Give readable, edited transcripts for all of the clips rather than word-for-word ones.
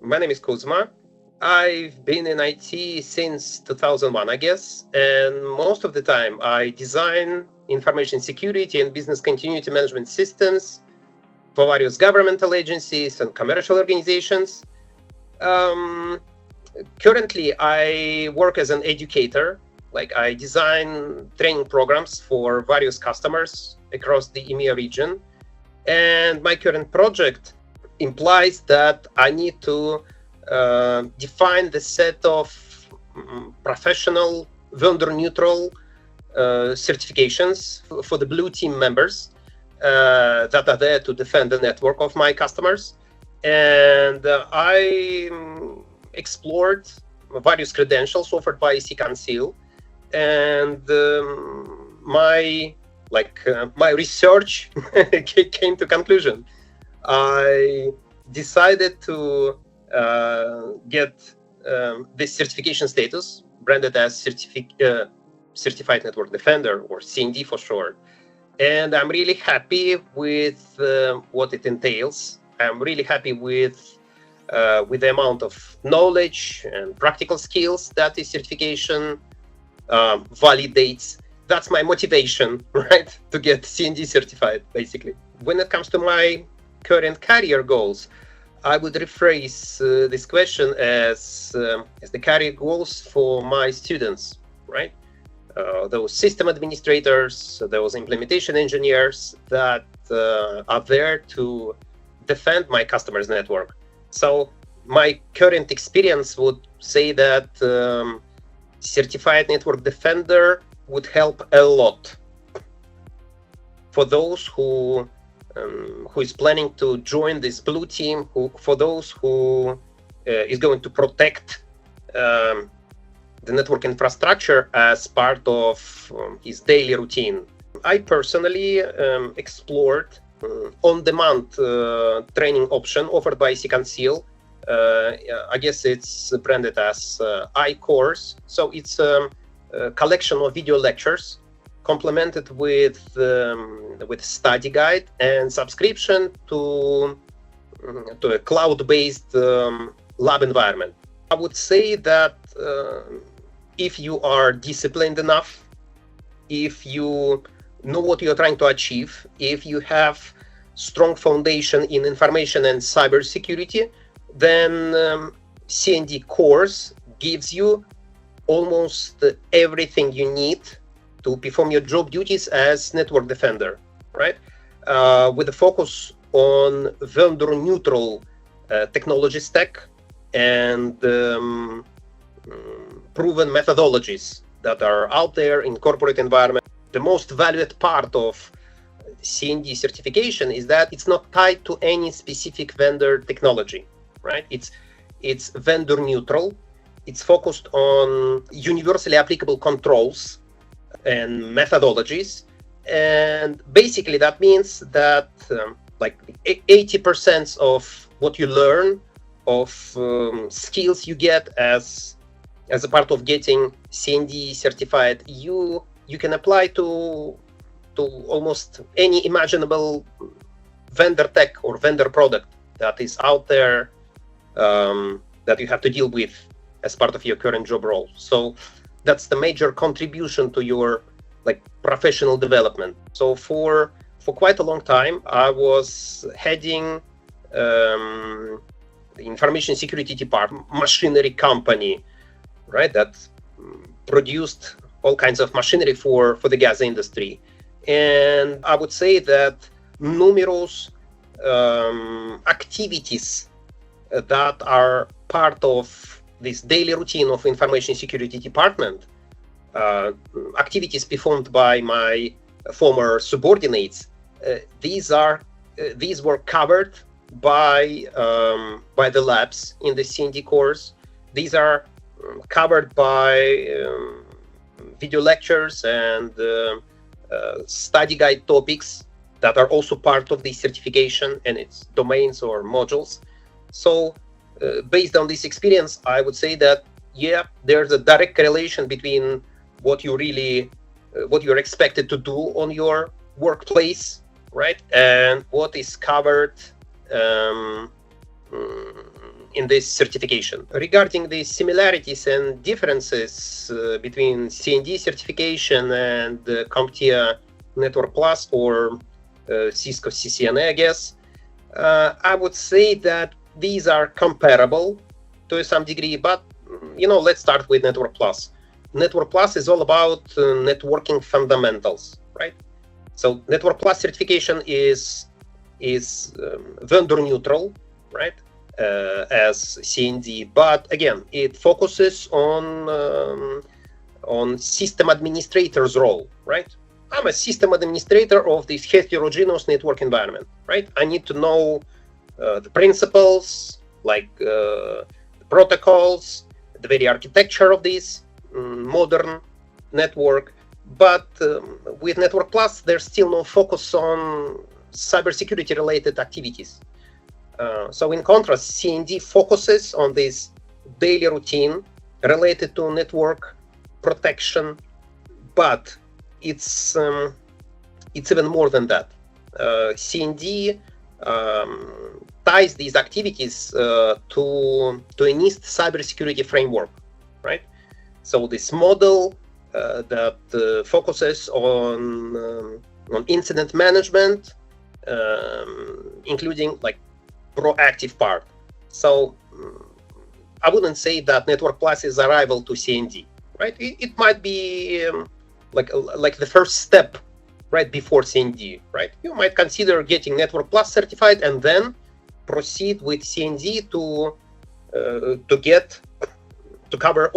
My name is Kuzma. I've been in IT since 2001, I guess, and most of the time I design information security and business continuity management systems for various governmental agencies and commercial organizations. Currently, I work as an educator. I design training programs for various customers across the EMEA region. And my current project implies that I need to define the set of professional, vendor-neutral certifications for the blue team members that are there to defend the network of my customers. And I explored various credentials offered by EC Council, and my research came to conclusion. I decided to get this certification status, branded as Certified Network Defender, or CND for short. And I'm really happy with what it entails. I'm really happy with the amount of knowledge and practical skills that this certification validates. That's my motivation, right, to get CND certified, basically. When it comes to my current career goals, I would rephrase this question as the career goals for my students, right? Those system administrators, those implementation engineers that are there to defend my customers' network. So my current experience would say that Certified Network Defender would help a lot for those who is planning to join this blue team, for those who is going to protect the network infrastructure as part of his daily routine. I personally explored on-demand training option offered by EC Council. I guess it's branded as iCourse. So it's a collection of video lectures complemented with study guide and subscription to a cloud-based lab environment. I would say that if you are disciplined enough, if you know what you're trying to achieve, if you have strong foundation in information and cybersecurity, then CND course gives you almost everything you need to perform your job duties as network defender, right? With a focus on vendor-neutral technology stack and proven methodologies that are out there in corporate environment. The most valued part of CND certification is that it's not tied to any specific vendor technology, right? It's vendor neutral. It's focused on universally applicable controls and methodologies. And basically that means that 80% of what you learn, of skills you get as a part of getting CND certified, you can apply to almost any imaginable vendor tech or vendor product that is out there that you have to deal with as part of your current job role. So that's the major contribution to your professional development. So for quite a long time, I was heading the information security department, machinery company, right, that produced all kinds of machinery for the gas industry. And I would say that numerous activities that are part of this daily routine of information security department, activities performed by my former subordinates, these were covered by the labs in the CND course. These are covered by video lectures and study guide topics that are also part of the certification and its domains or modules. So based on this experience, I would say that, yeah, there's a direct correlation between what you're expected to do on your workplace, right, and what is covered in this certification. Regarding the similarities and differences between CND certification and CompTIA Network Plus or Cisco CCNA, I guess, I would say that these are comparable to some degree, but let's start with Network Plus. Network Plus is all about networking fundamentals, right? So Network Plus certification is vendor neutral, right? As CND, but again, it focuses on system administrator's role, right? I'm a system administrator of this heterogeneous network environment, right? I need to know the principles, like the protocols, the very architecture of this modern network. But with Network Plus, there's still no focus on cybersecurity related activities. So in contrast, CND focuses on this daily routine related to network protection, but it's even more than that. CND ties these activities to a NIST cybersecurity framework, right? So this model that focuses on incident management, including like proactive part. So I wouldn't say that Network Plus is a rival to CND, right? It might be like the first step right before CND, right? You might consider getting Network Plus certified and then proceed with CND to cover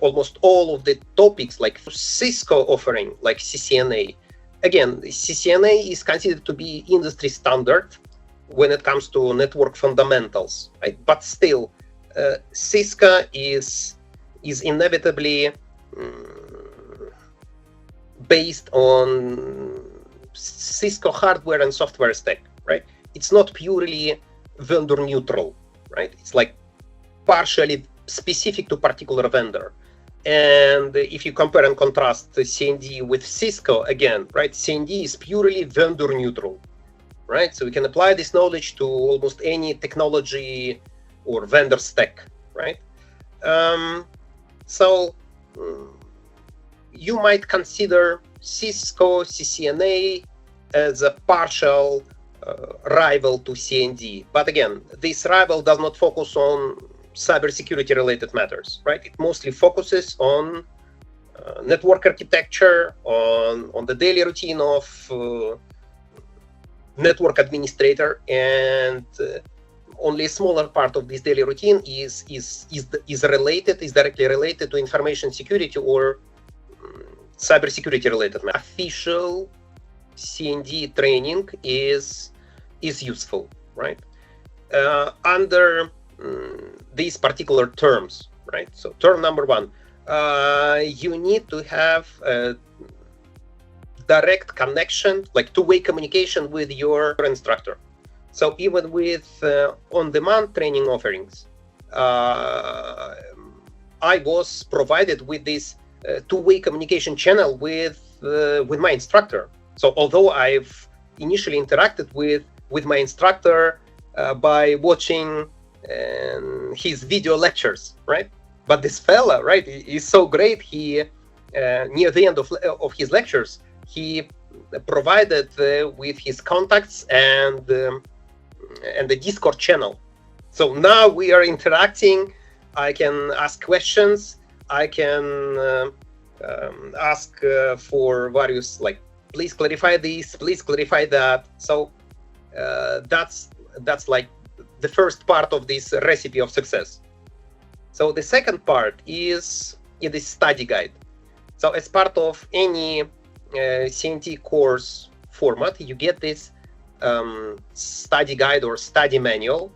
almost all of the topics like Cisco offering, like CCNA. Again, CCNA is considered to be industry standard when it comes to network fundamentals, right? But still, Cisco is inevitably based on Cisco hardware and software stack, right? It's not purely vendor neutral, right? It's like partially specific to particular vendor. And if you compare and contrast the CND with Cisco, again, right, CND is purely vendor neutral, right? So we can apply this knowledge to almost any technology or vendor stack, right? So you might consider Cisco CCNA as a partial rival to CND. But again, this rival does not focus on cybersecurity related matters, right? It mostly focuses on network architecture, on the daily routine of network administrator, and only a smaller part of this daily routine is directly related to information security or cybersecurity related matters. Official CND training is useful, right? Under these particular terms, right? So term number one, you need to have a direct connection, like two-way communication with your instructor. So even with on-demand training offerings, I was provided with this two-way communication channel with my instructor. So although I've initially interacted with my instructor by watching his video lectures, right? But this fella, right, is so great. He near the end of his lectures, he provided with his contacts and the Discord channel. So now we are interacting. I can ask questions. I can ask for various, like, please clarify this, please clarify that. So that's like the first part of this recipe of success. So the second part is in the study guide. So as part of any CNT course format, you get this study guide or study manual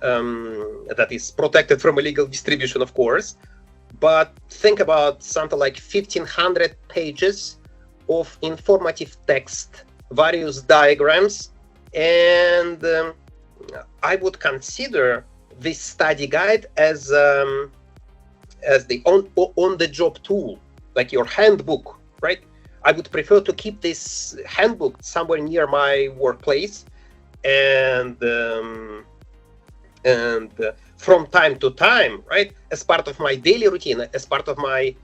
that is protected from illegal distribution, of course. But think about something like 1,500 pages of informative text, various diagrams, and I would consider this study guide as the on-the-job tool, like your handbook, right? I would prefer to keep this handbook somewhere near my workplace, and And from time to time, right, as part of my daily routine, as part of my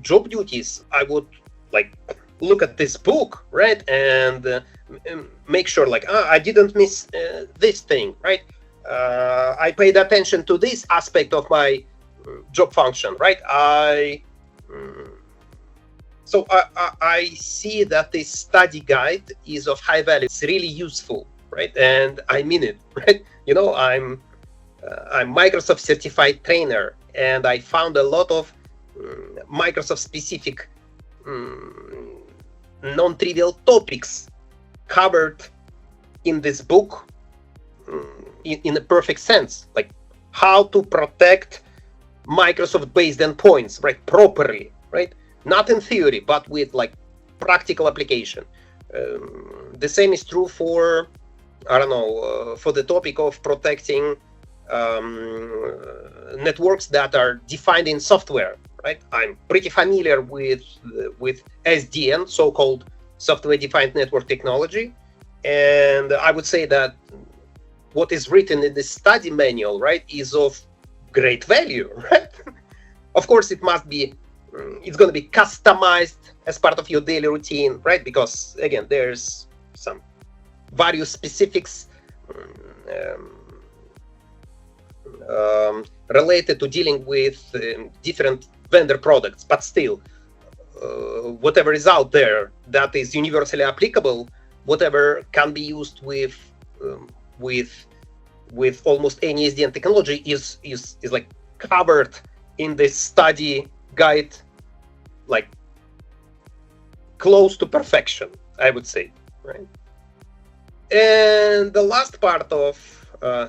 job duties, I would like look at this book, right, and make sure like I didn't miss this thing, right. I paid attention to this aspect of my job function, right. So I see that this study guide is of high value. It's really useful, right? And I mean it, right? You know, I'm Microsoft certified trainer, and I found a lot of Microsoft specific non-trivial topics covered in this book in a perfect sense, like how to protect Microsoft-based endpoints, right, properly, right? Not in theory, but with like practical application. The same is true for, I don't know, for the topic of protecting networks that are defined in software, right? I'm pretty familiar with SDN, so-called software-defined network technology, and I would say that what is written in the study manual, right, is of great value, right? Of course, it must be. It's going to be customized as part of your daily routine, right? Because again, there's some various specifics related to dealing with different vendor products, but still, whatever is out there that is universally applicable, whatever can be used with almost any SDN technology is like covered in this study guide, like close to perfection, I would say, right? And the last part of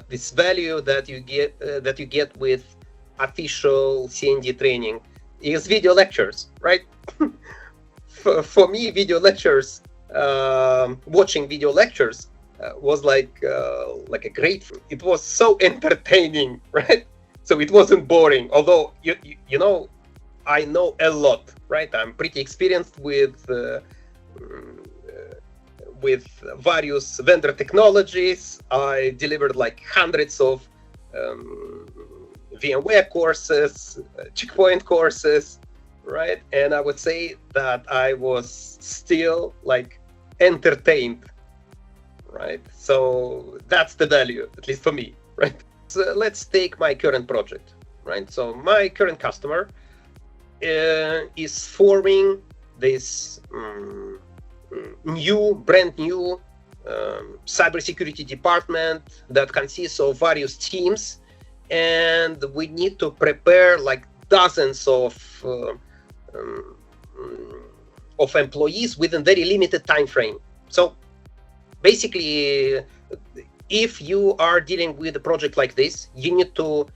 this value that you get with official CND training is video lectures, right? For me, video lectures, watching video lectures was like a great. It was so entertaining, right? So it wasn't boring. Although you know, I know a lot, right? I'm pretty experienced with various vendor technologies. I delivered like hundreds of VMware courses, checkpoint courses, right? And I would say that I was still like entertained, right? So that's the value, at least for me, right? So let's take my current project, right? So my current customer is forming this brand new cybersecurity department that consists of various teams, and we need to prepare like dozens of employees within very limited time frame. So basically, if you are dealing with a project like this, you need to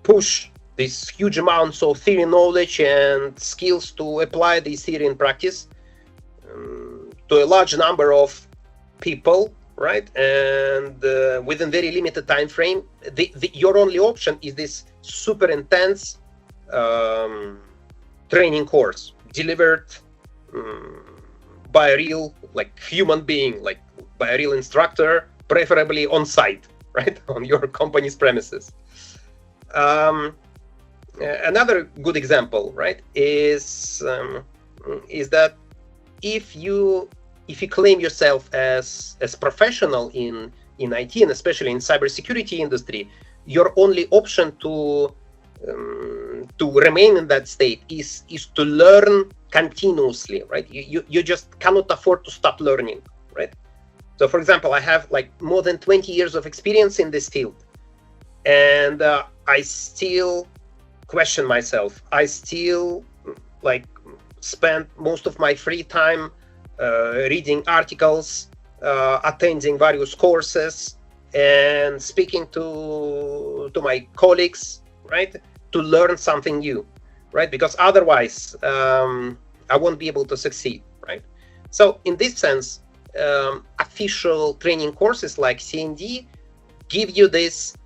push these huge amounts of theory knowledge and skills to apply this theory in practice to a large number of people, right? And within very limited time frame, your only option is this super intense training course delivered by a real like human being, like by a real instructor, preferably on site, right, on your company's premises. Another good example, right, is that if you claim yourself as professional in IT, and especially in cybersecurity industry, your only option to remain in that state is to learn continuously, right? You just cannot afford to stop learning, right? So, for example, I have like more than 20 years of experience in this field, and I still question myself. I still like spend most of my free time reading articles, attending various courses, and speaking to my colleagues, right, to learn something new, right? Because otherwise, I won't be able to succeed, right? So, in this sense, official training courses like CND give you this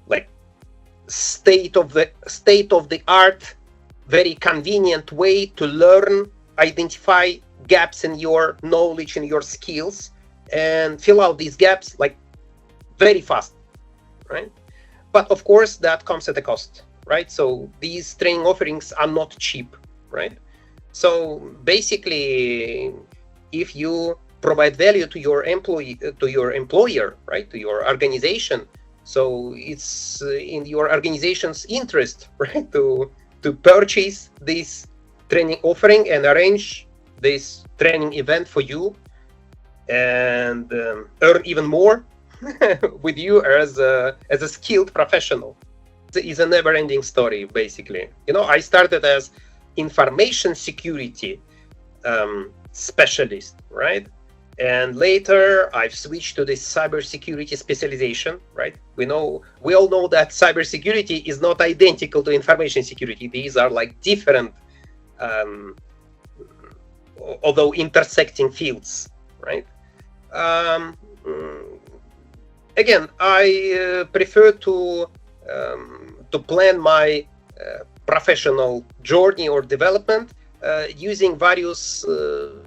like state of the art, very convenient way to learn, identify gaps in your knowledge and your skills, and fill out these gaps like very fast, right? But of course, that comes at a cost, right? So these training offerings are not cheap, right? So basically, if you provide value to your employer, right, to your organization, so it's in your organization's interest, right, to purchase this training offering and arrange this training event for you, and earn even more with you as a skilled professional. It's a never-ending story, basically. I started as information security specialist, right? And later I've switched to this cybersecurity specialization, right? We all know that cybersecurity is not identical to information security. These are like different, although intersecting fields, right? Again, I prefer to plan my professional journey or development using various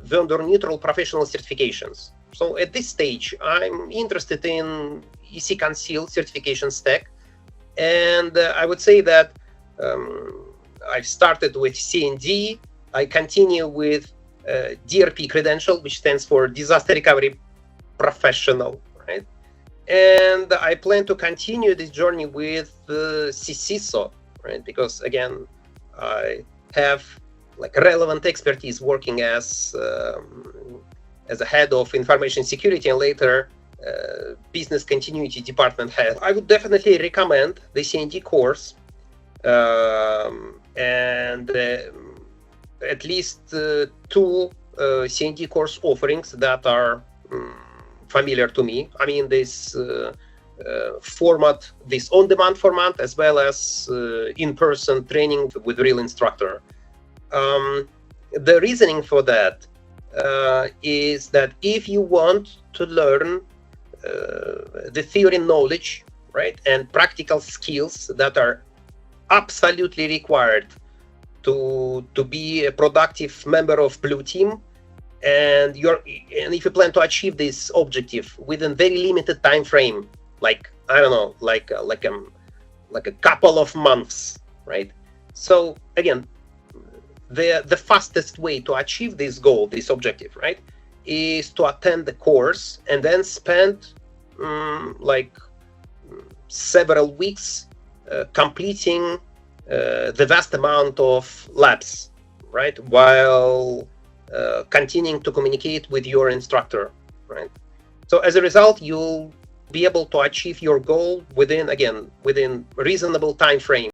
vendor-neutral professional certifications. So at this stage, I'm interested in EC Conceal certification stack, and I would say that I've started with CND. I continue with DRP credential, which stands for Disaster Recovery Professional, right? And I plan to continue this journey with CCISO, right? Because again, I have like relevant expertise working as a head of information security and later business continuity department head. I would definitely recommend the CND course and at least two CND course offerings that are familiar to me. I mean, this format, this on-demand format, as well as in-person training with real instructor. The reasoning for that is that if you want to learn the theory knowledge, right, and practical skills that are absolutely required to be a productive member of Blue Team, and if you plan to achieve this objective within very limited time frame, like I don't know, like a couple of months, right? So again, the fastest way to achieve this goal, this objective, right, is to attend the course and then spend like several weeks completing the vast amount of labs, right, while continuing to communicate with your instructor, right? So as a result, you'll be able to achieve your goal within reasonable time frame.